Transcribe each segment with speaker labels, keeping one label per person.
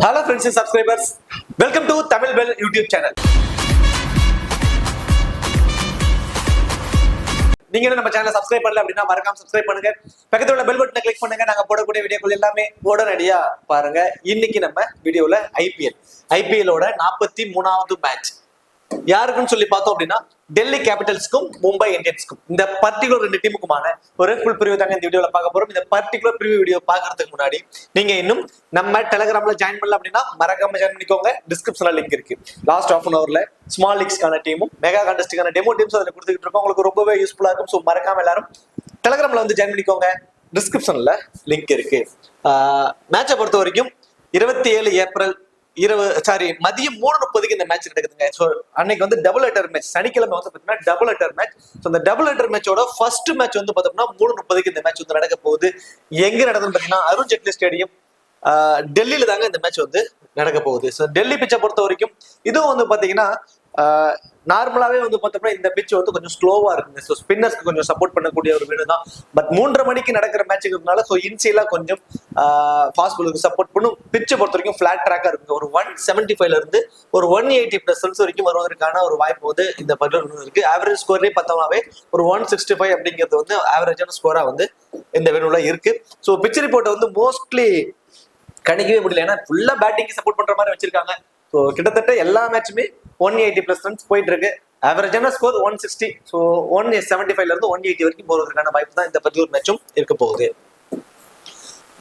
Speaker 1: Hello friends and subscribers, welcome to Tamil Bell YouTube channel. நீங்க நம்ம சேனலை subscribe பண்ணல அப்படின்னா மறக்காம சப்ஸ்கிரைப் பண்ணுங்க. பக்கத்துல உள்ள பெல் பட்டனை கிளிக் பண்ணுங்க. நாங்க போடக்கூடிய வீடியோக்கள் எல்லாமே உடனடியா பாருங்க. இன்னைக்கு நம்ம வீடியோல ஐபிஎல்லோட 43வது மேட்ச் யாருக்குன்னு சொல்லி பார்த்தோம் அப்படின்னா டெல்லி கேபிட்டல்ஸ்க்கும் மும்பை இந்தியன்ஸ்க்கும் இந்த பர்டிகுலர் ரெண்டு டீமுக்குமான ஒரு ஃபுல் ப்ரிவியூ தாங்க இந்த வீடியோல பார்க்க போறோம். இந்த பர்டிகுலர் ப்ரிவியூ வீடியோ பார்க்கறதுக்கு முன்னாடி நீங்க இன்னும் நம்ம டெலிகிராம்ல ஜாயின் பண்ணல அப்படின்னா மறக்காம ஜாயின் பண்ணிக்கோங்க. டிஸ்கிரிப்ஷன்ல லிங்க் இருக்கு. லாஸ்ட் ஹாஃப் அன் ஹவர்ல ஸ்மால் லீக்ஸ்க்கான டீமும் மெகா கான்டெஸ்டுக்கான டெமோ டீம்ஸ் அதில் கொடுத்துட்டு இருக்கோம். உங்களுக்கு ரொம்பவே யூஸ்ஃபுல்லா இருக்கும். ஸோ மறக்காம எல்லாரும் டெலிகிராம்ல வந்து ஜாயின் பண்ணிக்கோங்க. டிஸ்கிரிப்ஷன்ல லிங்க் இருக்கு. மேட்சை பொறுத்த வரைக்கும் 27 ஏப்ரல் மதியம் 3:30 இந்த மேட்ச் நடக்குதுங்க. ஸோ அன்னைக்கு வந்து டபுள் ஹெட்டர் மேட்ச், சனிக்கிழமை வந்து பாத்தீங்கன்னா டபுள் ஹெட்டர் மேட்ச். ஸோ இந்த டபுள் ஹெட்டர் மேட்சோட ஃபர்ஸ்ட் மேட்ச் வந்து பார்த்தோம்னா 3:30 இந்த மேட்ச் வந்து நடக்க போகுது. எங்க நடக்குதுன்னு பாத்தீங்கன்னா அருண் ஜெட்லி ஸ்டேடியம் டெல்லியில தாங்க இந்த மேட்ச் வந்து நடக்க போகுது. ஸோ டெல்லி பிச்சை பொறுத்த வரைக்கும் இதுவும் வந்து பாத்தீங்கன்னா நார்மலாவே வந்து பார்த்தோம்னா இந்த பிச் வந்து கொஞ்சம் ஸ்லோவா இருக்குங்க. ஸோ ஸ்பின்னர்ஸ்க்கு கொஞ்சம் சப்போர்ட் பண்ணக்கூடிய ஒரு வீடு தான். பட் 3:30 மணிக்கு நடக்கிற மேட்சுங்கிறதுனால ஸோ இன்சியலா கொஞ்சம் ஃபாஸ்ட் பாலுக்கு சப்போர்ட் பண்ணும். பிச்சை பொறுத்த வரைக்கும் ஃபிளாட் ட்ராக்கா இருக்குங்க. ஒரு 175ல இருந்து ஒரு 180+ ரன்ஸ் வரைக்கும் வருவதற்கான ஒரு வாய்ப்பு வந்து இந்த பர்டிகுலர் இருக்கு. ஆவரேஜ் ஸ்கோர்லேயே பார்த்தோம்னாவே ஒரு 165 அப்படிங்கிறது வந்து ஆவரேஜான ஸ்கோரா வந்து இந்த வேணுல இருக்கு. ஸோ பிச் ரிப்போர்ட்டை வந்து மோஸ்ட்லி கணிக்கவே முடியல. ஏன்னா ஃபுல்லா பேட்டிங்க்கு சப்போர்ட் பண்ற மாதிரி வச்சிருக்காங்க. ஸோ கிட்டத்தட்ட எல்லா மேட்சுமே 180+ ரன்ஸ் போயிட்டு இருக்கு. ஆவரேஜான ஸ்கோர் 160. ஸோ 175ல இருந்து 180 வரைக்கும் போறதுக்கான வாய்ப்பு தான் இந்த பர்டிகுலர் மேட்சும் இருக்க போகுது.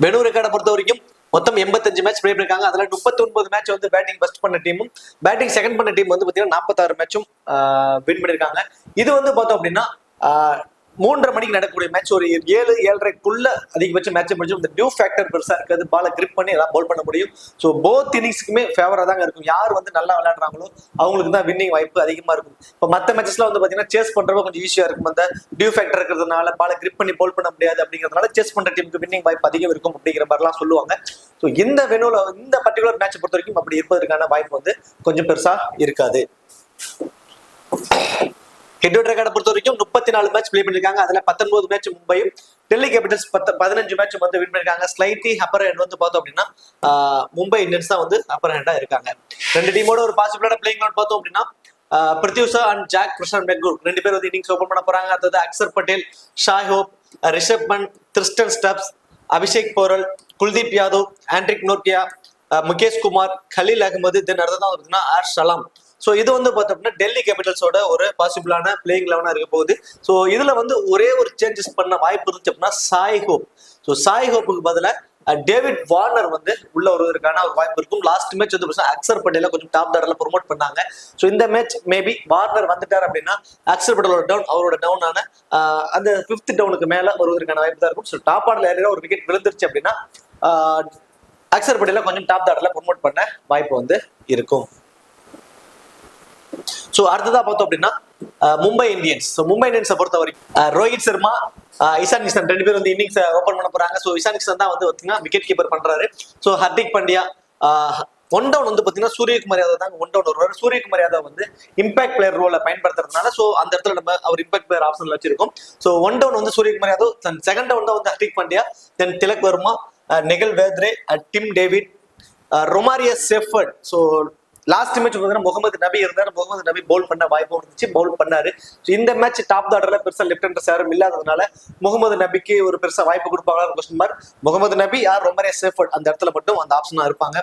Speaker 1: வெனு ரெக்கார்டை பொறுத்த வரைக்கும் மொத்தம் 85 மேட்ச் பிளே பண்ணிருக்காங்க. அதுல 39 மேட்ச் வந்து பேட்டிங் ஃபர்ஸ்ட் பண்ண டீமும் பேட்டிங் செகண்ட் பண்ண டீம் வந்து பாத்தீங்கன்னா 46 மேட்சும் வின் பண்ணிருக்காங்க. இது வந்து பார்த்தோம் அப்படின்னா 3:30 மணிக்கு நடக்கக்கூடிய மேட்ச் ஒரு 7-7:30க்குள்ள அதிகபட்ச மேட்ச் முடிஞ்சு. இந்த டியூ ஃபேக்டர் பெருசா இருக்காது. பாலை கிரிப் பண்ணி எல்லாம் பவுல் பண்ண முடியும். ஸோ போத் இன்னிங்ஸ்க்குமே ஃபேவரா தாங்க இருக்கும். யார் வந்து நல்லா விளையாடுறாங்களோ அவங்களுக்கு தான் வின்னிங் வாய்ப்பு அதிகமா இருக்கும். இப்போ மற்ற மேட்சஸ்ல வந்து பாத்தீங்கன்னா சேஸ் பண்றப்ப கொஞ்சம் ஈஸியா இருக்கும். அந்த டியூ ஃபேக்டர் இருக்கிறதுனால பாலை கிரிப் பண்ணி பவுல் பண்ண முடியாது அப்படிங்கிறதுனால சேஸ் பண்ற டீமுக்கு வின்னிங் வாய்ப்பு அதிகம் இருக்கும் அப்படிங்கிற மாதிரிலாம் சொல்லுவாங்க. ஸோ இந்த வெனுல இந்த பர்டிகுலர் மேட்ச் பொறுத்த வரைக்கும் அப்படி இருப்பதற்கான வாய்ப்பு வந்து கொஞ்சம் பெருசா இருக்காது. ஹெட் ரெக்கார்டை பொறுத்த வரைக்கும் 34 மேட்ச் பிளே பண்ணிருக்காங்க. அதுல 19 மேட்ச் மும்பையும் டெல்லி கேபிட்டல்ஸ் 15 மேட்ச் வந்து வின் பண்ணிருக்காங்க. ஸ்லைட்லி அப்பர் ஹேண்ட் வந்து பார்த்தோம் அப்படின்னா மும்பை இந்தியன்ஸ் தான் வந்து அப்பர் ஹேண்டா இருக்காங்க. ரெண்டு டீமோட ஒரு பாசிபிளான பிளேயிங் லெவன் பார்த்தோம் அப்படின்னா பிருத்யூஷா அண்ட் ஜாக் கிருஷ்ணன் பெங்கூர் ரெண்டு பேர் வந்து இன்னிங்ஸ் ஓபன் பண்ண போறாங்க. அதாவது Axar Patel, Shai Hope, Rishabh Pant, Kristen stubs, Abhishek borewell, Kuldeep Yadav, Anrich Nortje, Mukesh Kumar, Khaleel Ahmed, தென் அடுத்ததான் ஆர் ஷலாம். ஸோ இது வந்து பார்த்தோம்னா டெல்லி கேபிட்டல்ஸோட ஒரு பாசிபிளான பிளேயிங் லெவனா இருக்க போகுது. ஸோ இதுல வந்து ஒரே ஒரு சேஞ்சஸ் பண்ண வாய்ப்பு இருந்துச்சு அப்படின்னா சாய் ஹோப். ஸோ சாய் ஹோப்புக்கு பதிலாக டேவிட் வார்னர் வந்து உள்ள வருவதற்கான ஒரு வாய்ப்பு இருக்கும். லாஸ்ட் மேட்ச் வந்து அக்சர் பட்டேல கொஞ்சம் டாப் ஆர்டர்ல ப்ரொமோட் பண்ணாங்க. ஸோ இந்த மேட்ச் மேபி வார்னர் வந்துட்டார் அப்படின்னா அக்சர் பட்டேலோட டவுன் அவரோட டவுனான அந்த 5th டவுனுக்கு மேல வருவதற்கான வாய்ப்பு தான் இருக்கும். ஸோ டாப் ஆர்டர்ல ஏறினா ஒரு விக்கெட் விழுந்துருச்சு அப்படின்னா அக்சர் பட்டேல கொஞ்சம் டாப் ஆர்டர்ல ப்ரொமோட் பண்ண வாய்ப்பு வந்து இருக்கும். சோ அடுத்ததா பார்த்தோம் அப்படின்னா மும்பை இந்தியன்ஸ். மும்பை இந்தியன்ஸை பொறுத்த வரைக்கும் ரோஹித் சர்மா, இஷான் கிஷன் ரெண்டு பேர் வந்து இன்னிங்ஸ் ஓபன் பண்ண போறாங்க. ஸோ இஷான் கிஷன் தான் வந்து பாத்தீங்கன்னா விக்கெட் கீப்பர் பண்றாரு. So Hardik Pandya one down வந்து பாத்தீங்கன்னா சூரியகுமார் யாதவ் தான் ஒன் டவுன் வருவார். சூரியகுமார் யாதவ் வந்து இம்பாக்ட் பிளேயர் ரோலை பயன்படுத்துறதுனால ஸோ அந்த இடத்துல நம்ம அவர் இம்பாக்ட் பிளேயர் ஆப்ஷன்ல வச்சிருக்கோம். ஸோ ஒன் டவுன் வந்து சூரியகுமார் யாதவ், செகண்ட் டவுன் தான் வந்து Hardik Pandya, then Tilak Varma, Nehal Wadhera, Tim David, Romario Shepherd. So last match பார்த்தீங்கன்னா முகமது நபி இருந்தார். முகமது நபி பவுல் பண்ண வாய்ப்பு இருந்துச்சு, பவுல் பண்ணாரு. இந்த மேட்ச் டாப் ஆர்டர்ல பெருசா லெஃப்ட் ஹேண்டர்ஸ் யாரும் இல்லாததுனால முகமது நபிக்கு ஒரு பெருசா வாய்ப்பு கொடுப்பாங்களா கொஸ்டின் மார்க். முகமது நபி யார் ரொமாரியா சேஃபர்ட் அந்த இடத்துல மட்டும் அந்த ஆப்ஷனா இருப்பாங்க.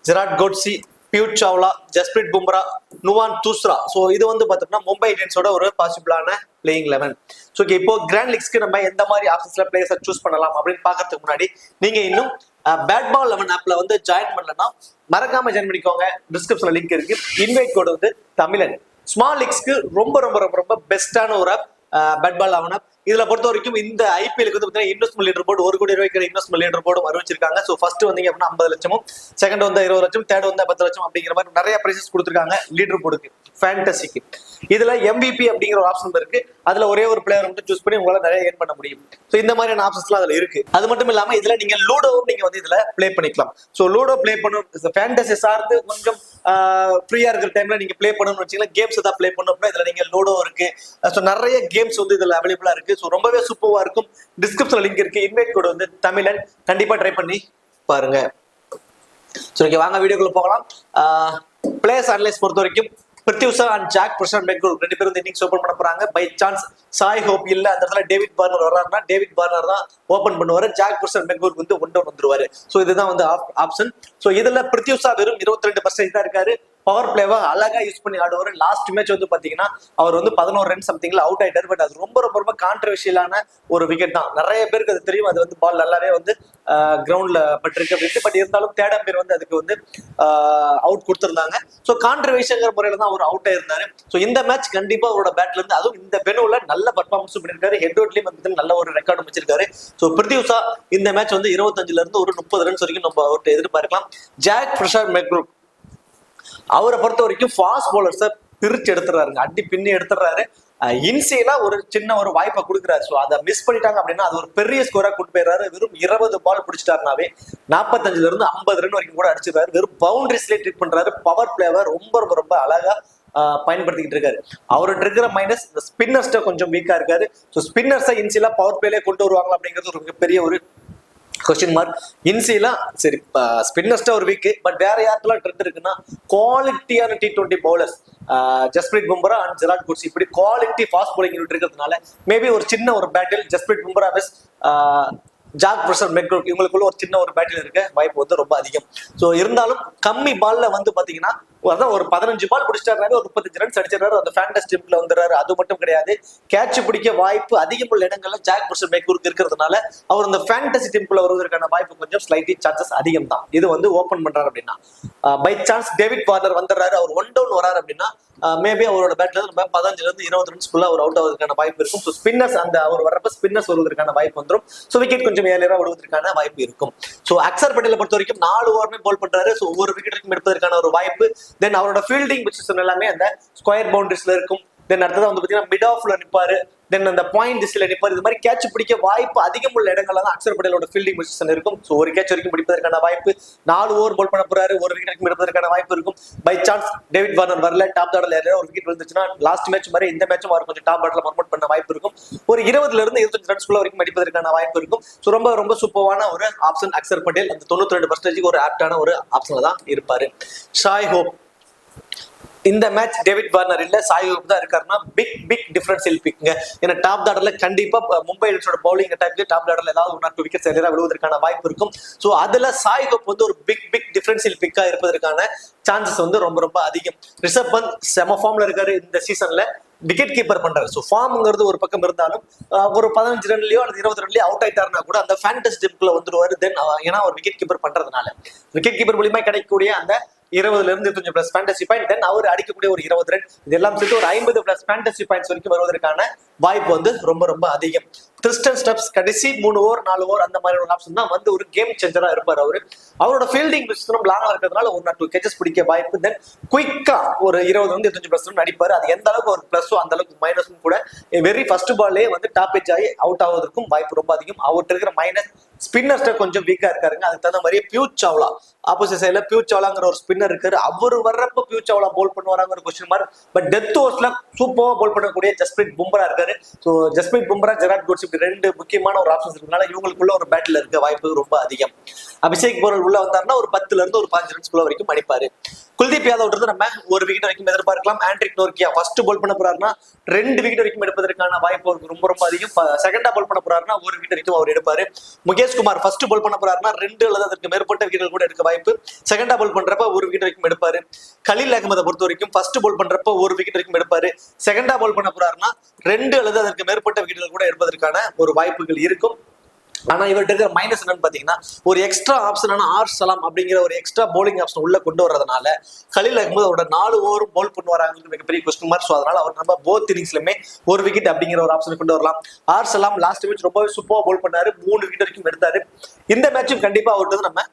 Speaker 1: Gerald Coetzee, Piyush Chawla, Jasprit Bumrah, Nuwan Thushara. So இது வந்து பார்த்தோம்னா மும்பை இந்தியன்ஸோட ஒரு பாசிபிளான பிளேயிங் லெவன். ஸோ இப்போ கிராண்ட் லீக்ஸ்க்கு நம்ம எந்த மாதிரி ஆப்ஷன்ஸ்ல பிளேயர்ஸை சூஸ் பண்ணலாம் அப்படின்னு பாக்கிறதுக்கு முன்னாடி நீங்க இன்னும் பேட் பால் 11 ஆப்ல வந்து ஜாயின் பண்ணலன்னா மறக்காம ஜாயின் பண்ணிக்கோங்க. டிஸ்கிரிப்ஷன்ல லிங்க் இருக்கு. இன்வைட் கோட் வந்து தமிழன். ஸ்மால் லீக்ஸ்க்கு ரொம்ப ரொம்ப ரொம்ப ரொம்ப பெஸ்டான ஒரு ஆப் பேட் பால் 11 ஆப். இதுல பொறுத்த வரைக்கும் இந்த ஐபிஎலுக்கு வந்து இன்வெஸ்ட்மெண்ட் லீடர் போர்டு 1 கோடி ரூபாய்க்கு இன்வெஸ்ட்மெண்ட் லீடர் போர்டும் அறிவிச்சிருக்காங்க. ஸோ ஃபர்ஸ்ட் வந்தீங்க அப்படின்னா 50 லட்சமும், செகண்ட் வந்து 20 லட்சம், தேர்ட் வந்து 10 லட்சம் அப்படிங்கிற மாதிரி நிறைய பிரைசஸ் கொடுத்துருக்காங்க லீடர் போர்டுக்கு ஃபேண்டசிக்கு. இதுல MVP அப்படிங்கிற ஒரு ஆப்ஷன் இருக்கு. அதுல ஒரே ஒரு பிளேயர் மட்டும் சூஸ் பண்ணி உங்களால நிறைய ஏர்ன் பண்ண முடியும். ஸோ இந்த மாதிரியான ஆப்ஷன்ஸ்லாம் அதுல இருக்கு. அது மட்டும் இல்லாம இதுல நீங்க லூடோவும் நீங்க வந்து இதுல பிளே பண்ணிக்கலாம். ஸோ லூடோ பிளே பண்ணணும் ஃபேண்டசி சார்ந்து கொஞ்சம் ஃப்ரீயா இருக்கிற டைம்ல நீங்க பிளே பண்ணணும்னு வச்சீங்கன்னா கேம்ஸ் தான் பிளே பண்ணணும் அப்படின்னா இதுல நீங்க லூடோ இருக்கு. ஸோ நிறைய கேம்ஸ் வந்து இதுல அவைலபிளா இருக்கு. ஸோ ரொம்பவே சூப்பரா இருக்கும். டிஸ்கிரிப்ஷன்ல லிங்க் இருக்கு. இன்வைட் கோட் வந்து தமிழன். கண்டிப்பா ட்ரை பண்ணி பாருங்க. ஓகே, வாங்க வீடியோக்குள்ள போகலாம். பிளேயர்ஸ் அனலைஸ் பொறுத்த வரைக்கும் பிருத்வி உஷா அண்ட் ஜாக் பிரசாந்த் பெங்களூர் 2 பேரும் இன்னிங்ஸ் ஓபன் பண்ண போறாங்க. பை சான்ஸ் சாய் ஹோப் இல்ல, அந்த இடத்துல டேவிட் வார்னர் வர்றாருன்னா டேவிட் வார்னர் தான் ஓபன் பண்ணுவாரு. ஜாக் பிரசாந்த் பெங்களூருக்கு வந்து ஒன் டவுன் வந்துருவாரு. ஸோ இதுதான் வந்து ஆப்ஷன். ஸோ இதுல பிருத்வி உஷா வெறும் 22% தான் இருக்காரு. பவர் பிளேவா அழகா யூஸ் பண்ணி ஆடுவார். லாஸ்ட் மேட்ச் வந்து பாத்தீங்கன்னா அவர் வந்து 11 ரன் சம்திங்ல அவுட் ஆயிட்டாரு. பட் அது ரொம்ப ரொம்ப ரொம்ப கான்ட்ரவர்ஷியலான ஒரு விக்கெட் தான். நிறைய பேருக்கு அது தெரியும். அது வந்து பால் நல்லாவே வந்து கிரவுண்ட்ல பட்டிருக்கு அப்படின்னு. பட் இருந்தாலும் தேர்ட் அம்பையர் வந்து அதுக்கு வந்து அவுட் கொடுத்திருந்தாங்க. ஸோ கான்ட்ரவர்ஷியல் முறையில தான் அவர் அவுட் ஆயிருந்தாரு. ஸோ இந்த மேட்ச் கண்டிப்பா அவரோட பேட்ல இருந்து, அதுவும் இந்த வெனுல நல்ல பர்ஃபார்மன்ஸ் பண்ணிருக்காரு. ஹெட் அவுட்லயும் வந்து நல்ல ஒரு ரெக்கார்டு வச்சிருக்காரு. ஸோ பிருத்வி உஷா இந்த மேட்ச் வந்து 25ல இருந்து ஒரு 30 ரன்ஸ் வரைக்கும் நம்ம அவர்கிட்ட எதிர்பார்க்கலாம். ஜாக் பிரசாந்த் பெங்களூர் அவரை பொறுத்த வரைக்கும் ஃபாஸ்ட் பவுலர்ஸை பிரிச்சு எடுத்துறாருங்க, அடி பின்னி எடுத்துறாரு. இன்சியலா ஒரு சின்ன ஒரு வாய்ப்பை கொடுக்குறாரு. ஸோ அதை மிஸ் பண்ணிட்டாங்க அப்படின்னா அது ஒரு பெரிய ஸ்கோரா கொண்டு போயிடுறாரு. வெறும் 20 பால் பிடிச்சிட்டாருனாவே 45ல இருந்து 50 ரன் வரைக்கும் கூட அடிச்சிருக்காரு. வெறும் பவுண்டரிஸ்லேயே ட்ரீட் பண்றாரு. பவர் பிளேவை ரொம்ப ரொம்ப ரொம்ப அழகா பயன்படுத்திக்கிட்டு இருக்காரு. அவர்கிட்ட இருக்கிற மைனஸ் இந்த ஸ்பின்னர்ஸ்ட கொஞ்சம் வீக்கா இருக்காரு. ஸோ ஸ்பின்னர்ஸை இன்சியலா பவர் பிளேலே கொண்டு வருவாங்களா அப்படிங்கிறது ஒரு மிகப்பெரிய ஒரு கொஸ்டின் மார்க். இன்சிலாம் சரி, ஸ்பின்னர்ஸ்ட ஒரு வீக். பட் வேற யாருக்கெல்லாம் ட்ரெண்ட் இருக்குன்னா குவாலிட்டியான T20 bowlers, Jasprit Bumrah and Gerard goods, இப்படி குவாலிட்டி ஃபாஸ்ட் பவுலிங் இருக்கிறதுனால மேபி ஒரு சின்ன ஒரு பேட்டில் ஜஸ்பிரீத் பும்ரா வெஸ் ஜாக் பிரசாந்த் பெங்களூர் இவங்களுக்குள்ள ஒரு சின்ன ஒரு பேட்டில் இருக்க வாய்ப்பு வந்து ரொம்ப அதிகம். ஸோ இருந்தாலும் கம்மி பால்ல வந்து பாத்தீங்கன்னா அதான் ஒரு 15 பால் பிடிச்சிட்டாரு, ஒரு 35 ரன்ஸ் அடிச்சிடறாரு, அந்த ஃபேண்டஸ் டீம்ல வந்துடுறாரு. அது மட்டும் கிடையாது, கேட்ச் பிடிக்க வாய்ப்பு அதிகமுள்ள இடங்கள்ல ஜாக் பிரசாந்த் பெங்களூருக்கு இருக்கிறதுனால அவர் இந்த ஃபேண்டசி டீம்ல வருவதற்கான வாய்ப்பு கொஞ்சம் ஸ்லைட்லி சான்சஸ் அதிகம் தான். இது வந்து ஓபன் பண்றாரு அப்படின்னா பை சான்ஸ் டேவிட் வார்னர் வந்துடுறாரு, அவர் ஒன் டவுன் வராரு அப்படின்னா மேபி அவரோட பேட்ல நம்ம 15ல இருந்து 20 ரன்ஸ்க்குள்ள அவர் அவுட் ஆவதற்கான வாய்ப்பு இருக்கும். ஸோ ஸ்பின்னர்ஸ் அந்த அவர் வரப்ப ஸ்பின்னர்ஸ் வருவதற்கான வாய்ப்பு வந்துடும். ஸோ விக்கெட் கொஞ்சம் ஏழையா விடுவதற்கான வாய்ப்பு இருக்கும். ஸோ அக்சர் பட்டேலை பொறுத்த வரைக்கும் 4 ஓவருமே போல் பண்றாரு. ஸோ ஒவ்வொரு விக்கெட்டுக்கும் எடுப்பதற்கான ஒரு வாய்ப்பு. தென் அவரோட ஃபீல்டிங் பொசிஷன் எல்லாமே அந்த ஸ்கொயர் பவுண்டரிஸ்ல இருக்கும். தென் அடுத்தது வந்து பாத்தீங்கன்னா மிட் ஆஃப்ல நிப்பாரு, தென் அந்த பாயிண்ட் திசையில நிப்பாரு. இது மாதிரி கேட்ச் பிடிக்க வாய்ப்பு அதிகம் உள்ள இடங்கள்ல தான் அக்சர் பட்டேலோட ஃபீல்டிங் பொசிஷன் இருக்கும். ஸோ ஒரு கேட்ச் வரைக்கும் பிடிப்பதற்கான வாய்ப்பு. 4 ஓவர் போல் பண்ண போறாரு, ஒரு விக்கெட் எடுப்பதற்கான வாய்ப்பு இருக்கும். பை சான்ஸ் டேவிட் வார்னர் வரல, டாப் ஆர்டர்ல ஏதாவது ஒரு விக்கெட் வந்துச்சுன்னா லாஸ்ட் மேட்ச் மாதிரி இந்த மேட்சும் அவர் கொஞ்சம் டாப் ஆர்டர்ல ப்ரமோட் பண்ண வாய்ப்பு இருக்கும். ஒரு 20ல இருந்து 25 ரன்ஸ்குள்ள வரைக்கும் அடிப்பதற்கான வாய்ப்பு இருக்கும். ஸோ ரொம்ப ரொம்ப சூப்பரான ஒரு ஆப்ஷன் அக்சர் பட்டேல். அந்த 92% ஒரு ஆப்டான ஒரு ஆப்ஷன்ல தான் இருப்பாரு. சாய் ஹோப் இந்த மேட்ச் டேவிட் வார்னர் இல்ல சாய் ஹோப் தான் இருக்காருன்னா பிக் டிஃபரன்ஷியல் பிக்ங்க. ஏன்னா டாப் ஆர்டர்ல கண்டிப்பா மும்பை இந்தியன்ஸோட பவுலிங் அட்டாக் டாப் ஆர்டர்ல ஏதாவது 1 or 2 விக்கெட்ஸ் எதிராக விழுவதற்கான வாய்ப்பு இருக்கும். ஸோ அதுல சாய் ஹோப் வந்து ஒரு பிக் டிஃபரன்ஷியல் பிக்கா இருப்பதற்கான சான்சஸ் வந்து ரொம்ப ரொம்ப அதிகம். ரிஷப் பந்த் செம ஃபார்ம்ல இருக்காரு இந்த சீசன்ல, விக்கெட் கீப்பர் பண்றாரு. ஸோ ஃபார்ம்ங்கிறது ஒரு பக்கம் இருந்தாலும் ஒரு 15 ரன்லயோ அல்லது 20 ரன்லயோ அவுட் ஆயிட்டாருன்னா கூட அந்த ஃபேண்டஸ் டீமுக்குள்ள வந்துருவாரு. தென் ஏன்னா ஒரு விக்கெட் கீப்பர் பண்றதுனால விக்கெட் கீப்பர் மூலியமா கிடைக்கக்கூடிய அந்த 20ல இருந்து 25 பிளஸ் ஃபேண்டசி பாயிண்ட், தென் அவர் அடிக்கக்கூடிய ஒரு 20 ரன், இதெல்லாம் சேர்த்து ஒரு 50 பிளஸ் ஃபேண்டசி பாயிண்ட்ஸ் வரைக்கும் வருவதற்கான வாய்ப்பு வந்து ரொம்ப ரொம்ப அதிகம். கிறிஸ்டன் ஸ்டப்ஸ் கடைசி 3 ஓவர் 4 ஓவர் அந்த மாதிரி ஒரு ஆப்ஷன் தான் வந்து ஒரு கேம் சேஞ்சரா இருப்பார். அவரோட ஃபீல்டிங் பொசிஷனும் லாங்கா இருக்கிறதுனால 1 or 2 கேச்சஸ் பிடிக்க வாய்ப்பு. தென் குயிக்கா ஒரு 20 வந்து 25 பிளஸ் ரன் அடிப்பாரு. அது எந்த அளவுக்கு ஒரு பிளஸோ அந்த அளவுக்கு மைனஸும் கூட. வெரி ஃபர்ஸ்ட் பால்லே வந்து டாப் எட்ஜ் ஆகி அவுட் ஆவதற்கும் வாய்ப்பு ரொம்ப அதிகம். அவர்கிட்ட இருக்கிற மைனஸ் ஸ்பின்னர்ஸ்ட கொஞ்சம் வீக்கா இருக்காருங்க. அதுக்கு தகுந்த மாதிரி பியூஷ் சாவ்லா ஆப்போசிட் சைட்ல பியூஷ் சாவ்லாங்கிற ஒரு ஸ்பின்னர் இருக்காரு. அவர் வர்றப்ப பியூஷ் சாவ்லா போல் பண்ணுவாராங்க ஒரு கொஸ்டின் மார்க். பட் டெத் ஓவர்ஸ்ல சூப்பரா போல் பண்ணக்கூடிய ஜஸ்பிரீத் பும்ரா இருக்காரு. So Jasprit Bumrah Gerard goods இப்படி 2 முக்கியமான ஒரு ஆப்ஷன்ஸ் இருக்கனால இவங்களுக்குள்ள ஒரு பேட்டில் இருக்க வாய்ப்பு ரொம்ப அதிகம். அபிஷேக் போரல் உள்ள வந்தாருன்னா ஒரு 10ல இருந்து ஒரு 15 ரன்ஸ்குள்ள வரைக்கும் அடிப்பாரு. குல்தீப் யாதவ் நம்ம ஒரு விக்கெட் வரைக்கும் எதிர்பார்க்கலாம். ஆண்ட்ரிக் நோர்கியா ஃபர்ஸ்ட் பால் பண்ண போறாருன்னா 2 விக்கெட் வரைக்கும் எடுப்பதற்கான வாய்ப்பு அவருக்கு ரொம்ப ரொம்ப அதிகம். செகண்டா பால் பண்ண போறாருன்னா 1 விக்கெட் வரைக்கும் அவர் எடுப்பாரு. முகேஷ் குமார் ஃபர்ஸ்ட் பால் பண்ண போறாருன்னா 2 அல்லது அதற்கு மேற்பட்ட விக்கெட் கூட எடுக்க வாய்ப்பு. செகண்டா பால் பண்றப்ப 1 விக்கெட் வரைக்கும் எடுப்பாரு. கலீல் அகமதை பொறுத்த வரைக்கும் ஃபர்ஸ்ட் பால் பண்றப்ப 1 விக்கெட் வரைக்கும் எடுப்பாரு. செகண்டா பால் பண்ண போறாருன்னா 2 அல்லது அதற்கு மேற்பட்ட விக்கெட்டுகள் கூட எடுப்பதற்கான ஒரு வாய்ப்புகள் இருக்கும். ஆனா இவர்கிட்ட இருக்கிற மைனஸ் என்னன்னு பாத்தீங்கன்னா ஒரு எக்ஸ்ட்ரா ஆப்ஷனான ஆர் சலாம் அப்படிங்கிற ஒரு எக்ஸ்ட்ரா போலிங் ஆப்ஷன் உள்ள கொண்டு வரதுனால கலீல் அகமது அவரோட 4 ஓவரும் போல் பண்ணுவாங்க மிகப்பெரிய கொஸ்டின் மார்க். ஸோ அதனால அவர் நம்ம போத் இன்னிங்ஸ்லுமே 1 விக்கெட் அப்படிங்கிற ஒரு ஆப்ஷன் கொண்டு வரலாம். ஆர் சலாம் லாஸ்ட் மேட்ச் ரொம்பவே சூப்பரா போல் பண்ணாரு, 3 விக்கெட் வரைக்கும் எடுத்தாரு. இந்த மேட்சும் கண்டிப்பா அவர்கிட்ட நம்ம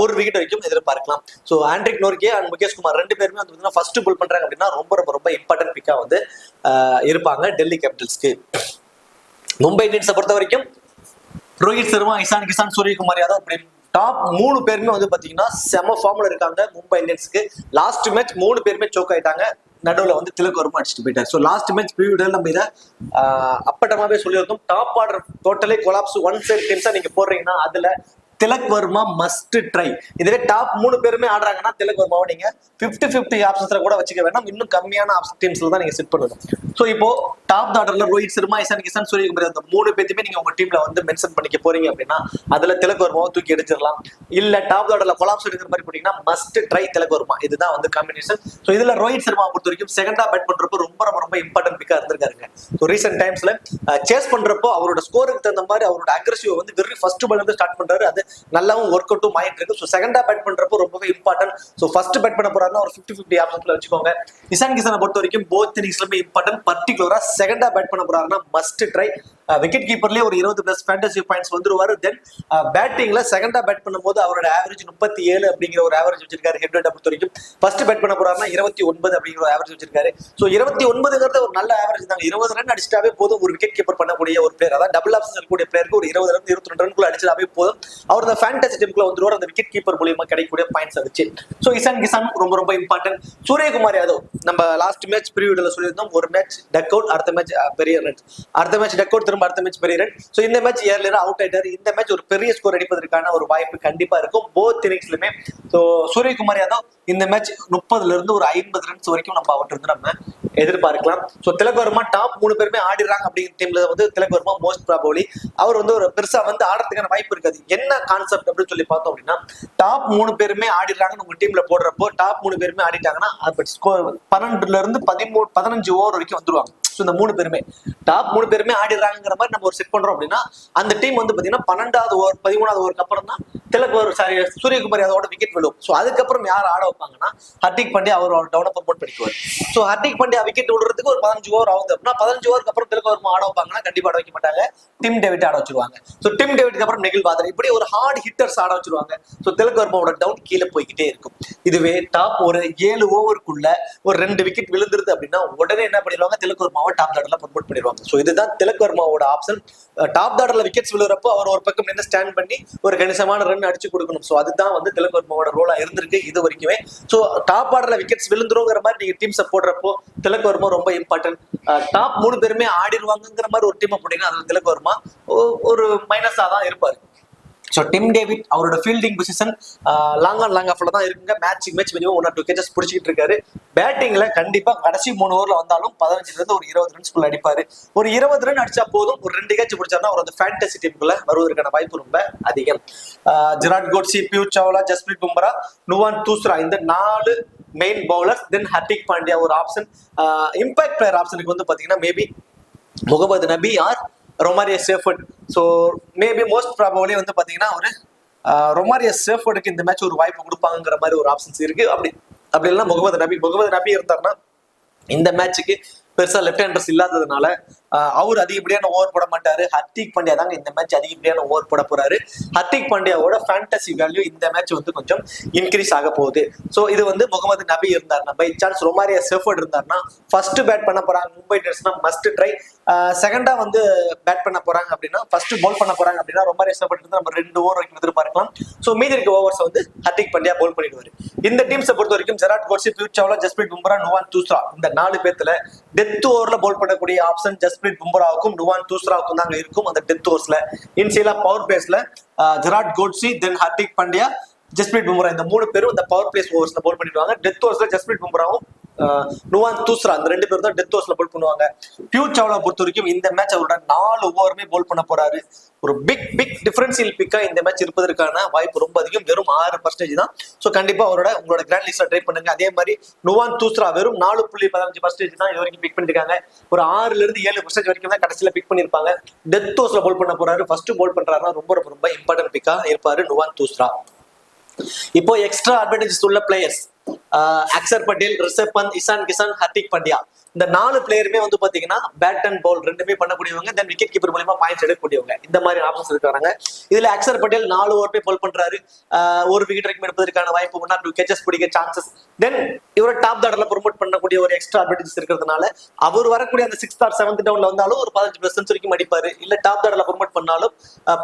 Speaker 1: 1 விக்கெட் வரைக்கும் எதிர்பார்க்கலாம். So Anrich Nortje and Mukesh Kumar 2 பேருமே வந்து ஃபர்ஸ்ட் போல் பண்றாங்க அப்படின்னா ரொம்ப ரொம்ப ரொம்ப இம்பார்ட்டன்ட் பிக்கா வந்து இருப்பாங்க டெல்லி கேபிட்டல்ஸ்க்கு. மும்பை இந்தியன்ஸை பொறுத்த வரைக்கும் ரோஹித் சர்மா, இஷான் கிஷான், சூரியகுமார் யாதவ் அப்படி டாப் 3 பேருமே வந்து பாத்தீங்கன்னா செம ஃபார்ம்ல இருக்காங்க மும்பை இந்தியன்ஸ்க்கு. லாஸ்ட் மேட்ச் 3 பேருமே சோக் ஆயிட்டாங்க. நடுவில் வந்து திலக் வர்மா அடிச்சுட்டு போயிட்டார். ஸோ லாஸ்ட் மேட்ச் ப்ரீவியூல நம்ம இதை அப்பட்டமாவே சொல்லியிருந்தோம். Top order totally collapse one side டீம்ஸா நீங்க போடுறீங்கன்னா அதுல திலக் வர்மா மஸ்ட் ட்ரை. இதுவே டாப் 3 பேருமே ஆடுறாங்கன்னா திலக் வர்மாவை நீங்க 50-50 ஆப்ஷன்ஸ்ல கூட வச்சுக்க வேண்டாம், இன்னும் கம்மியான டீம்ஸ்ல தான் நீங்க செட் பண்ணணும். ஸோ இப்போ டாப் ஆர்டர்ல ரோஹித் சர்மா, இசான் கிசான், சூரியகுமார் அந்த 3 பேருமே நீங்க உங்க டீம்ல வந்து மென்ஷன் பண்ணிக்க போறீங்க அப்படின்னா அதுல திலக் வர்மாவை தூக்கி எடுத்துடலாம். இல்ல டாப் ஆர்டர்ல கொலாப்ஸ் எடுக்கிற மாதிரி போட்டீங்கன்னா மஸ்ட் ட்ரை திலக் வர்மா. இதுதான் வந்து காம்பினேஷன். ஸோ இதுல ரோஹித் சர்மா பொறுத்த வரைக்கும் செகண்டா பேட் பண்றப்போ ரொம்ப ரொம்ப ரொம்ப இம்பார்ட்டன்ட் பிக்கா இருந்திருக்காருங்க. ஸோ ரீசென்ட் டைம்ஸ்ல சேஸ் பண்றப்போ அவரோட ஸ்கோருக்கு தகுந்த மாதிரி அவரோட அக்ரெசிவ் வந்து வெறும் ஃபர்ஸ்ட் பால் வந்து ஸ்டார்ட் பண்றாரு. அது நல்லாவும் ஒர்க் அவுட்டும் ஆயிட்டு இருக்கு. ஸோ செகண்டா பேட் பண்றப்போ ரொம்பவே இம்பார்ட்டன்ட். ஸோ ஃபர்ஸ்ட் பேட் பண்ண போறாருன்னா ஒரு 50-50 ஆப்ஷன்ஸ்ல வச்சுக்கோங்க. இசான் கிசானை பொறுத்த வரைக்கும் போத் இன்னிங்ஸ்லுமே இம்பார்ட்டன்ட். பர்டிகுலரா செகண்டா பேட் பண்ண போறாருன்னா மஸ்ட் ட்ரை. விக்கெட் கீப்பர்லயே ஒரு 20+ ஃபேண்டசி பாயிண்ட்ஸ் வந்துருவாரு. தென் பேட்டிங்ல செகண்டா பேட் பண்ணும்போது அவரோட ஆவரேஜ் 37 அப்படிங்கிற ஒரு ஆவரேஜ் வச்சிருக்காரு. ஹெட் வெயிட் பொறுத்த வரைக்கும் ஃபர்ஸ்ட் பேட் பண்ண போறாருன்னா 29 அப்படிங்கிற ஒரு ஆவரேஜ் வச்சிருக்காரு. ஸோ 29ங்கிறது ஒரு நல்ல ஆவரேஜ் தாங்க. 20 ரன் அடிச்சிட்டாவே போதும் ஒரு விக்கெட் கீப்பர் பண்ணக்கூடிய ஒரு பிளேயர். அதாவது டபுள் ஆப்ஷன் இருக்கக்கூடிய பிளேயருக்கு ஒரு 20 ரன் 22 ரன்குள்ள அடிச்சிட்டாவே போதும் அவர் அந்த ஃபேண்டசி டீமுக்குள்ள வந்துருவார், அந்த விக்கெட் கீப்பர் மூலியமா கிடைக்கக்கூடிய பாயிண்ட்ஸ் வச்சு. ஸோ இசான் கிசான் ரொம்ப ரொம்ப இம்பார்ட்டன்ட். சூரியகுமார் யாதவ் நம்ம லாஸ்ட் மேட்ச் ப்ரீவியூல சொல்லியிருந்தோம், ஒரு மேட்ச் டக் அவுட், அடுத்த மேட்ச் பெரிய ரன், அடுத்த மேட்ச் டக் அவுட், திரும்ப அடுத்த மேட்ச் பெரிய ரன். ஸோ இந்த மேட்ச் ஏர்லியரா அவுட் ஆயிட்டாரு. இந்த மேட்ச் ஒரு பெரிய ஸ்கோர் அடிப்பதற்கான ஒரு வாய்ப்பு கண்டிப்பா இருக்கும் போத் இன்னிங்ஸ்லுமே. ஸோ சூரியகுமார் யாதவ் இந்த மேட்ச் 30ல இருந்து ஒரு 50 ரன்ஸ் வரைக்கும் நம்ம அவர்கிட்ட இருந்து நம்ம எதிர்பார்க்கலாம். ஸோ திலக் வர்மா டாப் 3 பேருமே ஆடிடுறாங்க அப்படிங்கிற டீம்ல வந்து திலக் வர்மா மோஸ்ட் ப்ராபபிலி அவர் வந்து ஒரு பெருசா வந்து ஆடுறதுக்கான வாய்ப்பு இருக்காது. என்ன கான்செப்ட் அப்படின்னு சொல்லி பார்த்தோம் அப்படின்னா டாப் 3 பேருமே ஆடிடுறாங்கன்னு உங்க டீம்ல போடுறப்போ டாப் 3 பேருமே ஆடிட்டாங்கன்னா 12ல இருந்து 15 ஓவர் வரைக்கும் வந்துருவாங்க. இந்த 3 பேருமே டாப் 3 பேருமே ஆடிடுறாங்கிற மாதிரி நம்ம ஒரு செட் பண்றோம் அப்படின்னா அந்த டீம் வந்து பாத்தீங்கன்னா 12வது ஓவர் 13வது ஓவருக்கு அப்புறம் தான் திலக் சூரியகுமார் யாதவோட விக்கெட் விழும். ஸோ அதுக்கப்புறம் யார் ஆட வைப்பாங்கன்னா ஹர்திக் பாண்டியா அவர் டவுனை ப்ரமோட் பண்ணிக்குவார். ஸோ ஹர்திக் பாண்டியா விக்கெட் விடுறதுக்கு ஒரு 15 ஓவர் ஆகுது அப்படின்னா 15 ஓவருக்கு அப்புறம் திலக் வர்மா ஆட வைப்பாங்கன்னா கண்டிப்பா ஆட வைக்க மாட்டாங்க, டிம் டேவிட் ஆட வச்சிருவாங்க. ஸோ டிம் டேவிட்க்கு அப்புறம் நெகில் பாதர், இப்படி ஒரு ஹார்ட் ஹிட்டர்ஸ் ஆட வச்சிருவாங்க. ஸோ திலக் வர்மாவோட டவுன் கீழே போய்கிட்டே இருக்கும். இதுவே டாப் ஒரு 7 ஓவருக்குள்ள ஒரு 2 விக்கெட் விழுந்துருது அப்படின்னா உடனே என்ன பண்ணிடுவாங்க, திலக் வர்மாவை டாப் ஆர்டர்ல ப்ரமோட் பண்ணிடுவாங்க. ஸோ இதுதான் திலக் வர்மாவோட ஆப்ஷன். டாப் ஆர்டர்ல விக்கெட்ஸ் விழுறப்போ அவர் ஒரு பக்கம் நின்று ஸ்டாண்ட் பண்ணி ஒரு கணிசமான ரன் அடிச்சு கொடுக்கணும். ஸோ அதுதான் வந்து திலக் வர்மாவோட ரோலா இருந்திருக்கு இது வரைக்குமே. ஸோ டாப் ஆர்டர்ல விக்கெட்ஸ் விழுந்துருங்கிற மாதிரி நீங்க டீம்ஸை போடுறப்போ திலக் வர்மா ரொம்ப இம்பார்ட்டன்ட். டாப் 3 பேருமே ஆடிடுவாங்கிற மாதிரி ஒரு டீமை போட்டீங்கன்னா அதுல திலக் வர்மா ஒரு மைனஸா தான் இருப்பாரு. ஸோ டிம் டேவிட் அவரோட ஃபீல்டிங் பொசிஷன் லாங் ஆஃப்ல தான் இருக்குங்க. மேட்ச் மினிமம் 1 or 2 கேச்சஸ் பிடிச்சிட்டு இருக்காரு. பேட்டிங்ல கண்டிப்பா கடைசி 3 ஓவர்ல வந்தாலும் 15ல இருந்து ஒரு 20 ரன்ஸ்குள்ள அடிப்பாரு. ஒரு 20 ரன் அடிச்சா போதும், ஒரு 2 கேட்ச் பிடிச்சாருன்னா அவர் அந்த ஃபேண்டசி டீமுக்குள்ள வருவதற்கான வாய்ப்பு ரொம்ப அதிகம். ஜெராட் கோட்ஸி, பியூர் சாவ்லா, ஜஸ்பிரீத் பும்ரா, நுவான் தூஸ்ரா இந்த 4 main bowlers. Then Hardik Pandya ஒரு ஆப்ஷன். இம்பாக்ட் பிளேயர் ஆப்ஷனுக்கு வந்து பாத்தீங்கன்னா maybe Mohammad Nabi or Romario Shepherd. So maybe most probably வந்து பாத்தீங்கன்னா ஒரு ரொமாரியோ சேஃபர்டுக்கு இந்த மேட்ச் ஒரு வாய்ப்பு கொடுப்பாங்கிற மாதிரி ஒரு ஆப்ஷன்ஸ் இருக்கு. அப்படி இல்லைன்னா முகமது நபி இருந்தாருன்னா இந்த மேட்சுக்கு பெருசா லெஃப்ட் ஹேண்டர்ஸ் இல்லாததுனால அவர் அதிகப்படியான ஓவர் போட மாட்டாரு. ஹர்திக் பாண்டியா தாங்க இந்த மேட்ச் அதிகப்படியான ஓவர் போட போறாரு. ஹர்திக் பாண்டியாவோட ஃபேண்டசி வேல்யூ இந்த மேட்ச் வந்து கொஞ்சம் இன்க்ரீஸ் ஆக போகுது. ஸோ இது வந்து முகமது நபி இருந்தாருன்னா, பை சான்ஸ் ரொமாரியோ சேஃபர்ட் இருந்தாருன்னா ஃபர்ஸ்ட் பேட் பண்ண போறாங்க மும்பை இந்தியன்ஸ்னா மஸ்ட் ட்ரை. செகண்டா வந்து பேட் பண்ண போறாங்க அப்படின்னா ஃபர்ஸ்ட் பவுல் பண்ண போறாங்க அப்படின்னா ரொமாரியோ சேஃபர்ட் இருந்து நம்ம 2 ஓவர் வரைக்கும் எதிர்பார்க்கலாம். ஸோ மீதி இருக்க ஓவர்ஸ் வந்து ஹர்திக் பாண்டியா பவுல் பண்ணிடுவாரு. இந்த டீம்ஸை பொறுத்த வரைக்கும் ஜெராட் கோட்ஸி, பியூர் சாவ்லா, ஜஸ்பிரீத் பும்ரா, நுவான் தூஸ்ரா இந்த 4 பேர்த்துல டெத் ஓவர்ல பவுல் பண்ணக்கூடிய ஆப்ஷன் ஜஸ்பிரீத் பும்ராவுக்கும் நுவான் தூஸ்ராவுக்கும் தாங்க இருக்கும். அந்த டெத் ஓவர்ஸ்ல இன்சியலா பவர் பிளேஸ்ல Gerald Coetzee, then Hardik Pandya, Jasprit Bumrah இந்த 3 பேரும் இந்த பவர் பிளேஸ் ஓவர்ஸ்ல பவுல் பண்ணிடுவாங்க. டெத் ஓவர்ஸ்ல ஜஸ்பிரீத் பும்ராவும் நுவான் தூஸ்ரா இந்த 2 பேரும் தான் டெத் ஓவர்ஸ்ல பவுல் பண்ணுவாங்க. பியூர் சாவ்லா பொறுத்த வரைக்கும் இந்த மேட்ச் அவரோட 4 ஓவருமே பவுல் பண்ண போறாரு. ஒரு பிக் டிஃபரன்சியல் பிக்கா இந்த மேட்ச் இருப்பதற்கான வாய்ப்பு ரொம்ப அதிகம். வெறும் 6% தான். ஸோ கண்டிப்பா உங்களோட கிராண்ட் லிஸ்ட்ல ட்ரை பண்ணுங்க. அதே மாதிரி நுவான் தூஸ்ரா வெறும் 4.15% தான் இது வரைக்கும் பிக் பண்ணிருக்காங்க. ஒரு 6ல இருந்து 7% வரைக்கும் தான் கடைசியில பிக் பண்ணிருப்பாங்க. டெத் ஓவர்ஸ்ல பவுல் பண்ண போறாரு. ஃபர்ஸ்ட் பவுல் பண்றாருன்னா ரொம்ப இம்பார்ட்டன்ட் பிக்கா இருப்பாரு நுவான் தூஸ்ரா. இப்போ எக்ஸ்ட்ரா அட்வான்டேஜஸ் உள்ள பிளேயர்ஸ் அக்சர் பட்டேல், ரிஷப் பந்த், இசான் கிசான், ஹர்திக் பாண்டியா இந்த 4 பிளேயருமே வந்து பாத்தீங்கன்னா பேட் அண்ட் பவுல் ரெண்டுமே பண்ணக்கூடியவங்க. தென் விக்கெட் கீப்பர் மூலமா பாயிண்ட்ஸ் எடுக்கக்கூடியவங்க. இந்த மாதிரி ஆப்ஷன்ஸ் இருக்காங்க. இதுல அக்சர் பட்டேல் 4 ஓவர் போய் பவுல் பண்றாரு. ஒரு விக்கெட் வரைக்கும் எடுப்பதற்கான வாய்ப்பு 1 or 2 கேச்சஸ் பிடிக்க சான்சஸ். தென் இவரை டாப் ஆர்டர்ல ப்ரொமோட் பண்ணக்கூடிய ஒரு எக்ஸ்ட்ரா அட்வான்டேஜஸ் இருக்கிறதுனால அவர் வரக்கூடிய அந்த 6th or 7th டவுன்ல வந்தாலும் ஒரு 15 ரன்ஸ் வரைக்கும் அடிப்பாரு. இல்ல டாப் ஆர்டர்ல ப்ரொமோட் பண்ணாலும்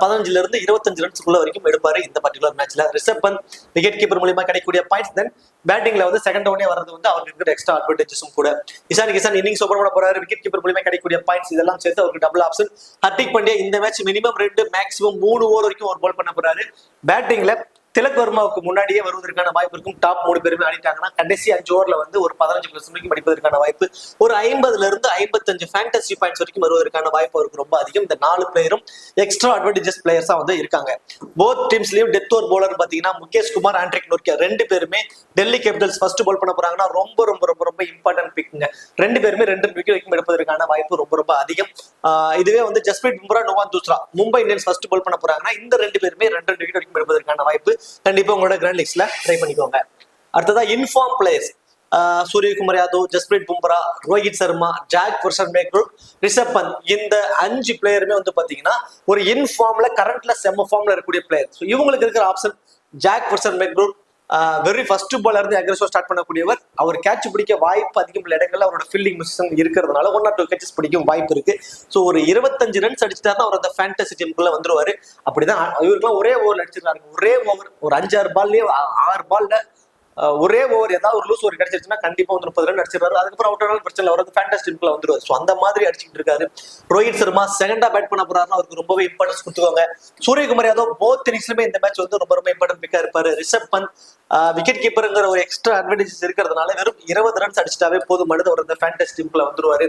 Speaker 1: 15ல இருந்து 25 ரன்ஸ்க்குள்ள வரைக்கும் எடுப்பாரு இந்த பர்டிகுலர் மேட்ச்ல. ரிஷப் பந்த் விக்கெட் கீப்பர் மூலமா கிடைக்கக்கூடிய பாயிண்ட்ஸ். தென் பேட்டிங்ல வந்து செகண்ட் டவுனே வர்றது வந்து அவருக்கு இருக்கிற எக்ஸ்ட்ரா அட்வான்டேஜஸும் கூட. இசான் கிஷான் இன்னிங்ஸ் ஓபன் பண்ண போறாரு, விக்கெட் கீப்பர் மூலமா கிடைக்கக்கூடிய பாயிண்ட்ஸ் இதெல்லாம் சேர்த்து அவருக்கு டபுள் ஆப்ஷன். ஹர்திக் பாண்டியா இந்த மேட்ச் மினிமம் 2 மேக்ஸிமம் 3 ஓவர் வரைக்கும் ஒரு பால் பண்ண போறாரு. பேட்டிங்ல திலக் வர்மாவுக்கு முன்னாடியே வருவதற்கான வாய்ப்பு இருக்கும். டாப் 3 பேருமே ஆடிட்டாங்கன்னா கடைசி 5 ஓவர்ல வந்து ஒரு 15+ வரைக்கும் அடிப்பதற்கான வாய்ப்பு, ஒரு 50ல இருந்து 55 ஃபேண்டசி பாயிண்ட்ஸ் வரைக்கும் வருவதற்கான வாய்ப்பு அவருக்கு ரொம்ப அதிகம். இந்த 4 பிளேயரும் எக்ஸ்ட்ரா அட்வான்டேஜஸ் பிளேயர்ஸா வந்து இருக்காங்க. போத் டீம்ஸ்லயும் டெத் ஓவர் பவுலர் பாத்தீங்கன்னா முகேஷ் குமார், ஆண்ட்ரிக் நோர்கியா 2 பேருமே டெல்லி கேபிட்டல்ஸ் ஃபர்ஸ்ட் பால் பண்ண போறாங்கன்னா ரொம்ப ரொம்ப ரொம்ப ரொம்ப இம்பார்ட்டன்ட் பிக்ங்க. 2 பேருமே 2 விக்கெட் வரைக்கும் எடுப்பதற்கான வாய்ப்பு ரொம்ப ரொம்ப அதிகம். இதுவே வந்து Jasprit Bumrah, Nuwan Thushara Mumbai Indians first bowl பண்ண போறாங்கன்னா இந்த 2 பேருமே 2 விக்கெட் வரைக்கும் எடுப்பதற்கான வாய்ப்பு கண்டிப்பா உங்களோட கிராண்ட் லீக்ஸ்ல ட்ரை பண்ணிக்கோங்க. அடுத்ததா in form players Suryakumar Yadav, Jasprit Bumrah, Rohit Sharma, Jake Fraser McGurk, Rishabh Pant இந்த 5 பிளேயருமே வந்து பாத்தீங்கன்னா ஒரு இன்ஃபார்ம்ல கரண்ட்ல செம்ம ஃபார்ம்ல இருக்கக்கூடிய பிளேயர். இவங்களுக்கு இருக்கிற option jack Fraser மேக்ரூ very first பால்ல இருந்து அக்ரெசிவா ஸ்டார்ட் பண்ணக்கூடியவர். அவர் கேட்ச் பிடிக்க வாய்ப்பு அதிகம் உள்ள இடங்கள்ல அவரோட ஃபீல்டிங் பொசிஷன் இருக்கிறதுனால 1 or 2 கேட்சஸ் பிடிக்கும் வாய்ப்பு இருக்கு. ஸோ ஒரு 25 ரன்ஸ் அடிச்சுட்டாருன்னா அவர் அந்த ஃபேண்டசி டீமுக்குள்ள வந்துருவாரு. அப்படிதான் இவருக்குலாம் ஒரே ஓவர் அடிச்சிருக்காரு. ஒரே ஓவர் ஒரு 5-6 பால்லயே 6 பால்ல ஒரே ஓவர் ஏதாவது ஒரு லூஸ் ஓவர் கிடைச்சிருச்சுன்னா கண்டிப்பா வந்து 30 ரன் அடிச்சிருக்காரு. அதுக்கப்புறம் அவுட் ஆனாலும் பிரச்சனை வராது, ஃபேண்டசி டீமுக்குள்ள வந்துருவாரு. ஸோ அந்த மாதிரி அடிச்சுட்டு இருக்காரு. ரோஹித் சர்மா செகண்டா பேட் பண்ண போறாருன்னா அவருக்கு ரொம்பவே இம்பார்ட்டன்ஸ் கொடுத்துக்கோங்க. சூரியகுமார் யாதவ் போத் இன்னிங்ஸ்லுமே இந்த மேட்ச் வந்து ரொம்ப ரொம்ப இம்பார்ட்டன்ட் பிக்கா இருப்பாரு. ரிஷப் பந்த் விக்கெட் கீப்பருங்கிற ஒரு எக்ஸ்ட்ரா அட்வான்டேஜஸ் இருக்கிறதுனால வெறும் 20 ரன்ஸ் அடிச்சுட்டாவே போதுமானது அவர் இந்த ஃபேண்டசி டீமுக்குள்ள வந்துருவாரு.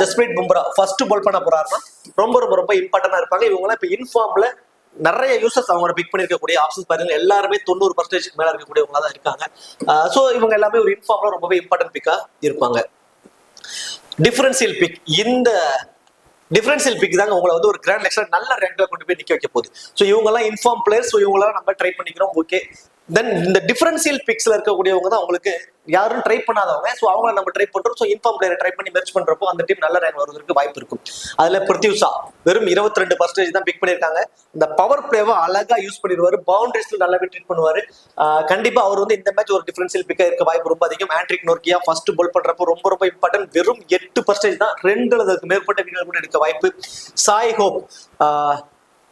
Speaker 1: ஜஸ்பிரீத் பும்ரா ஃபர்ஸ்ட் பால் பண்ண போறாருன்னா ரொம்ப ரொம்ப ரொம்ப இம்பார்ட்டன்டா இருப்பாங்க. இவங்களாம் இப்ப இன்ஃபார்ம்ல நிறைய யூசர்ஸ் அவங்க பிக் பண்ணிருக்கக்கூடிய ஆப்ஷன்ஸ் பாருங்க, எல்லாருமே 90% மேல இருக்கக்கூடியவங்களா தான் இருக்காங்க. சோ இவங்க எல்லாமே ஒரு இன்ஃபார்ம்ல ரொம்பவே இம்பார்ட்டன்ட் பிக்கா இருப்பாங்க. டிஃபரன்சியல் பிக், இந்த டிஃபரன்சியல் பிக் தாங்க உங்களை வந்து ஒரு கிராண்ட் லெக்ஸ்ல நல்ல ரேங்க்ல கொண்டு போய் நிக்க வைக்க போகுது. ஸோ இவங்க எல்லாம் இன்ஃபார்ம் பிளேயர்ஸ், ஸோ இவங்களாம் நம்ம ட்ரை பண்ணிக்கிறோம். ஓகே, தென் இந்த டிஃபரன்சியல் பிக்ஸ்ல இருக்கக்கூடியவங்க தான் உங்களுக்கு யாரும் ட்ரை பண்ணாதவங்க. ஸோ அவங்கள நம்ம ட்ரை பண்றோம். ஸோ இன்ஃபார்ம் பிளேயரை ட்ரை பண்ணி மெர்ஜ் பண்றப்போ அந்த டீம் நல்ல ரேங்க் வருவதற்கு வாய்ப்பு இருக்கும். அதுல பிருத்திவ்ஷா வெறும் 22% தான் பிக் பண்ணிருக்காங்க. இந்த பவர் பிளேவை அழகா யூஸ் பண்ணிடுவாரு, பவுண்டரிஸ்ல நல்லாவே ட்ரீட் பண்ணுவாரு. கண்டிப்பா அவர் வந்து இந்த மேட்ச் ஒரு டிஃபரன்சியல் பிக்கா இருக்க வாய்ப்பு ரொம்ப அதிகம். ஆண்ட்ரிக் நோர்கியா ஃபர்ஸ்ட் பால் பண்றப்போ ரொம்ப ரொம்ப இம்பார்ட்டன்ட். வெறும் 8% தான், 2 அல்லது மேற்பட்ட விக்கெட் கூட எடுக்க வாய்ப்பு. சாய் ஹோப்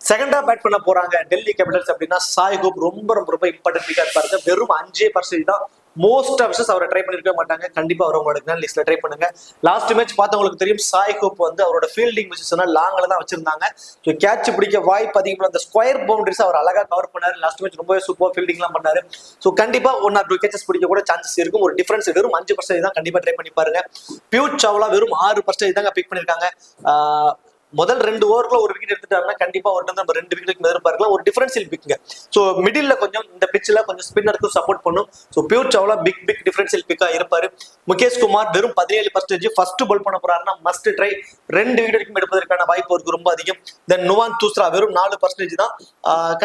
Speaker 1: செகண்டா பேட் பண்ண போறாங்க டெல்லி கேபிட்டல்ஸ் அப்படின்னா சாய் ஹோப் ரொம்ப ரொம்ப ரொம்ப இம்பார்ட்டன்ட் பிக்கா இருப்பாரு. வெறும் 5% தான். மோஸ்ட் ஆஃப் அவரை ட்ரை பண்ணிருக்க மாட்டாங்க. கண்டிப்பா அவர் உங்களோட கிராண்ட் லிஸ்ட்ல ட்ரை பண்ணுங்க. லாஸ்ட் மேட்ச் பார்த்தவங்களுக்கு தெரியும், சாய் ஹோப் வந்து அவரோட ஃபீல்டிங் பொசிஷனை லாங்ல தான் வச்சிருந்தாங்க. ஸோ கேட்ச் பிடிக்க வாய்ப்பு அதிகம். அந்த ஸ்கொயர் பவுண்டரிஸ் அவர் அழகா கவர் பண்ணாரு. லாஸ்ட் மேட்ச் ரொம்பவே சூப்பர் ஃபீல்டிங்லாம் பண்ணாரு. ஸோ கண்டிப்பா 1 or 2 கேச்சஸ் பிடிக்க கூட சான்சஸ் இருக்கும். ஒரு டிஃபரன்ஸ் வெறும் 5% தான். கண்டிப்பா ட்ரை பண்ணி பாருங்க. பியூட் சாவ்லா வெறும் 6% தாங்க பிக் பண்ணிருக்காங்க. முதல் 2 ஓவருக்குள்ள ஒரு விக்கெட் எடுத்துட்டாருன்னா கண்டிப்பா ஒரு நம்ம 2 விக்கெட் எதிர்பார்க்கலாம். ஒரு டிஃபரன்சியல் பிக்ங்க. ஸோ மிடில் கொஞ்சம் இந்த பிட்ச்ல கொஞ்சம் ஸ்பின்னருக்கு சப்போர்ட் பண்ணும். So Piyush Chawla big differential பிக்கா இருப்பாரு. முகேஷ் குமார் வெறும் 17% ஃபர்ஸ்ட் பால் பண்ண போறாருன்னா மஸ்ட் ட்ரை. 2 விக்கெட் வரைக்கும் எடுப்பதற்கான வாய்ப்பு அவருக்கு ரொம்ப அதிகம். தென் நுவான் தூஸ்ரா வெறும் 4% தான்.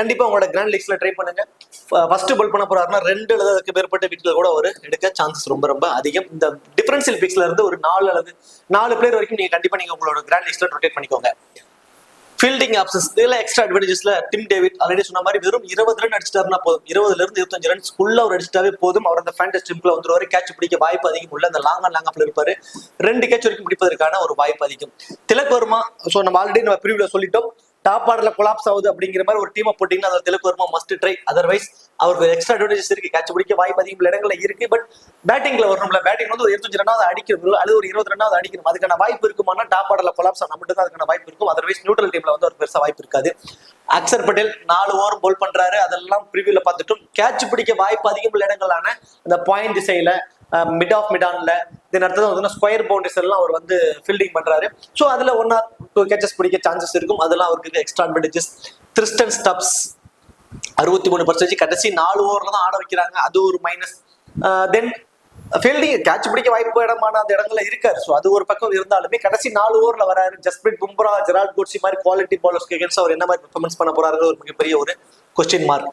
Speaker 1: கண்டிப்பா உங்களோட கிராண்ட் லீக்ஸ்ல ட்ரை பண்ணுங்க. ஃபர்ஸ்ட் பால் பண்ண போறாருன்னா 2 அல்லது அதுக்கு மேற்பட்ட விக்கெட் கூட அவர் எடுக்க சான்சஸ் ரொம்ப ரொம்ப அதிகம். இந்த டிஃபரன்சியல் பிக்ஸ்ல இருந்து ஒரு 4 பிளேயர் வரைக்கும் நீங்க கண்டிப்பா நீங்க உங்களோட கிராண்ட் லீக்ஸ்ல ரொட்டேட் பண்ணிக்கோங்க. ஃபீல்டிங் ஆப்ஷன்ஸ் இதுல எக்ஸ்ட்ரா அட்வான்டேஜஸ்ல டிம் டேவிட் ஆல்ரெடி சொன்ன மாதிரி வெறும் 20 ரன் அடிச்சிட்டாருன்னா போதும். 20ல இருந்து 25 ரன்ஸ்க்குள்ள அவர் அடிச்சிட்டாவே போதும். அவர் அந்த ஃபேண்டசி டீமுக்குள்ள வந்துருவாரு. கேட்ச் பிடிக்க வாய்ப்பு அதிகம் உள்ள அந்த லாங் ஆப்ல இருப்பாரு. 2 கேட்ச் வரைக்கும் பிடிப்பதற்கான ஒரு வாய்ப்பு அதிகம். திலக் வர்மா, ஸோ நம்ம ஆல்ரெடி நம்ம ப்ரீவியூல சொல்லிட்டோம், டாப் ஆர்டர்ல கொலாப்ஸ் ஆகுது அப்படிங்கிற மாதிரி ஒரு டீமை போட்டீங்கன்னா அதில் Tilak Varma must try. Otherwise அவருக்கு எக்ஸ்ட்ரா அட்வான்டேஜஸ் இருக்கு. கேட்ச் பிடிக்க வாய்ப்பு அதிகம் இடங்கள்ல இருக்கு. பட் பேட்டிங்ல வரணும்ல, பேட்டிங் வந்து ஒரு 25 ரன்னாவது அடிக்கணும் அல்லது ஒரு 20 ரன்னாவது அடிக்கணும். அதுக்கான வாய்ப்பு இருக்குமானா டாப் ஆர்டர்ல கொலாப்ஸ் ஆனா மட்டும் தான் அதுக்கான வாய்ப்பு இருக்கும். அதர்வைஸ் நியூட்ரல் டீம்ல வந்து ஒரு பெருசா வாய்ப்பு இருக்காது. அக்சர் பட்டேல் 4 ஓவர் போல் பண்றாரு. அதெல்லாம் ப்ரிவியூல பார்த்துட்டும் கேட்ச் பிடிக்க வாய்ப்பு அதிகம் உள்ள இடங்களான அந்த பாயிண்ட் திசையில மிட் ஆஃப் மிடான்ல தென் அடுத்தது ஸ்கொயர் பவுண்டரிஸ் எல்லாம் அவர் வந்து ஃபீல்டிங் பண்றாரு. ஸோ அதுல 1 or 2 கேச்சஸ் பிடிக்க சான்சஸ் இருக்கும். அதெல்லாம் அவருக்கு எக்ஸ்ட்ரா அட்வான்டேஜஸ். கிறிஸ்டன் ஸ்டப்ஸ் 63% கடைசி 4 ஓவர்ல தான் ஆட வைக்கிறாங்க. அது ஒரு மைனஸ். தென் ஃபீல்டிங் கேட்ச் பிடிக்க வாய்ப்பு இடமான அந்த இடங்கள்ல இருக்காரு. ஸோ அது ஒரு பக்கம் இருந்தாலுமே கடைசி 4 ஓவர்ல வராரு. ஜஸ்பிரீத் பும்ரா, ஜெரால்ட் கோட்ஸி மாதிரி குவாலிட்டி பாலர்ஸ்க்கு அகேன்ஸ்ட் அவர் என்ன மாதிரி பெர்ஃபார்மன்ஸ் பண்ண போறாரு ஒரு மிகப்பெரிய ஒரு கொஸ்டின் மார்க்.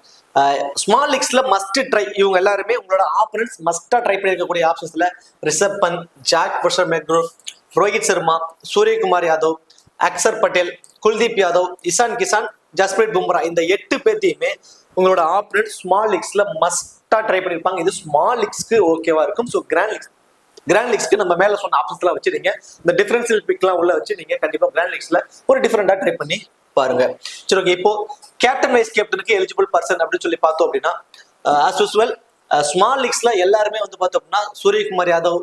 Speaker 1: ஸ்மால் லீக்ஸ்ல மஸ்ட் ட்ரை. இவங்க எல்லாருமே உங்களோட ஆப்பனன்ஸ் மஸ்டா ட்ரை பண்ணிருக்கக்கூடிய ஆப்ஷன்ஸ்ல Rishabh Pant, Jake Fraser McGurk, Rohit Sharma, Suryakumar Yadav, Axar Patel, Kuldeep Yadav, Ishan Kishan, Jasprit Bumrah இந்த 8 பேர்த்தையுமே உங்களோட ஆப்பனன்ட் ஸ்மால் லீக்ஸ்ல மஸ்டா ட்ரை பண்ணிருப்பாங்க. இது ஸ்மால் லீக்ஸ்க்கு ஓகேவா இருக்கும். ஸோ கிராண்ட் லீக்ஸ்க்கு நம்ம மேல சொன்ன ஆப்ஷன்ஸ் எல்லாம் வச்சிருக்கீங்க. இந்த டிஃபரன்சியல் பிக் எல்லாம் உள்ள வச்சு நீங்க கண்டிப்பா கிராண்ட் லீக்ஸ்ல ஒரு டிஃபரெண்டா ட்ரை பண்ணி பாருங்க. சரி, ஓகே. இப்போ கேப்டன் வைஸ் கேப்டனுக்கு எலிஜிபிள் பர்சன் அப்படின்னு சொல்லி பார்த்தோம் அப்படின்னா ஆஸ் யூசுவல் ஸ்மால் லீக்ஸ்ல எல்லாருமே வந்து பார்த்தோம் அப்படின்னா சூரியகுமார் யாதவ்,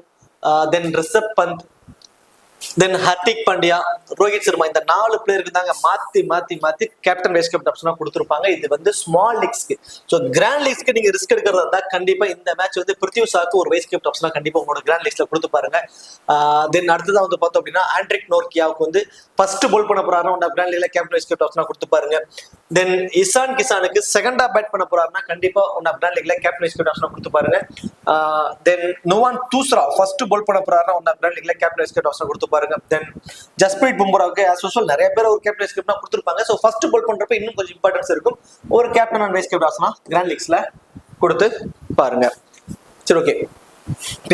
Speaker 1: தென் ரிஷப் பந்த், தென் ஹர்திக் பாண்டியா, ரோஹித் சர்மா, இந்த 4 பிளேயருக்கு தாங்க மாத்தி கேப்டன் வைஸ் கேப்டன் ஆப்ஷனா கொடுத்துருப்பாங்க. இது வந்து ஸ்மால் லீக்ஸ்க்கு. ஸோ கிராண்ட் லீக்ஸ்க்கு நீங்க ரிஸ்க் எடுக்கிறதா இருந்தா கண்டிப்பா இந்த மேட்ச் வந்து பிருத்திவி ஷாக்கு ஒரு வைஸ் கேப்டன் ஆப்ஷனா கண்டிப்பா உங்களோட கிராண்ட் லீக்ஸ்ல கொடுத்து பாருங்க. தென் அடுத்ததா வந்து பார்த்தோம் அப்படின்னா ஆண்ட்ரிக் நோர்கியாவுக்கு வந்து ஃபர்ஸ்ட் போல் பண்ண போறாருன்னா உங்க கிராண்ட் லீக்ல கேப்டன் வைஸ் கேப்டன் ஆப்ஷனா கொடுத்து பாருங்க. தென் இசான் கிசானுக்கு செகண்டா பேட் பண்ண போறாருன்னா கண்டிப்பா உங்க கிராண்ட் லீக்ல கேப்டன் வைஸ் கேப்டன் ஆப்ஷனா கொடுத்து பாருங்க. Then Nuwan Thushara first bowl பண்ண போறாருன்னா உங்க கிராண்ட் லீக்ல கேப்டன் வைஸ் கேப்டன் ஆப்ஷனா கொடுத்து பாருங்க. தென் ஜஸ்பிரீத் பும்ராவுக்கு ஆஸ் யூசுவல் நிறைய பேர் ஒரு கேப்டன் வைஸ் கேப்டன் கொடுத்துருப்பாங்க. ஸோ ஃபர்ஸ்ட் போல் பண்றப்ப இன்னும் கொஞ்சம் இம்பார்ட்டன்ஸ் இருக்கும். ஒரு கேப்டன் அண்ட் வைஸ் கேப்டன் ஆப்ஷனா கிராண்ட் லீக்ஸ்ல கொடுத்து பாருங்க. சரி, ஓகே.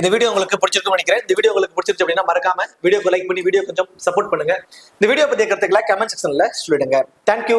Speaker 1: இந்த வீடியோ உங்களுக்கு பிடிச்சிருக்கும்னு நினைக்கிறேன். இந்த வீடியோ உங்களுக்கு பிடிச்சிருச்சு அப்படின்னா மறக்காம வீடியோக்கு லைக் பண்ணி வீடியோ கொஞ்சம் சப்போர்ட் பண்ணுங்க. இந்த வீடியோ பத்தி கருத்துக்களை கமெண்ட் செக்ஷன்ல சொல்லிடுங்க. தேங்க்யூ.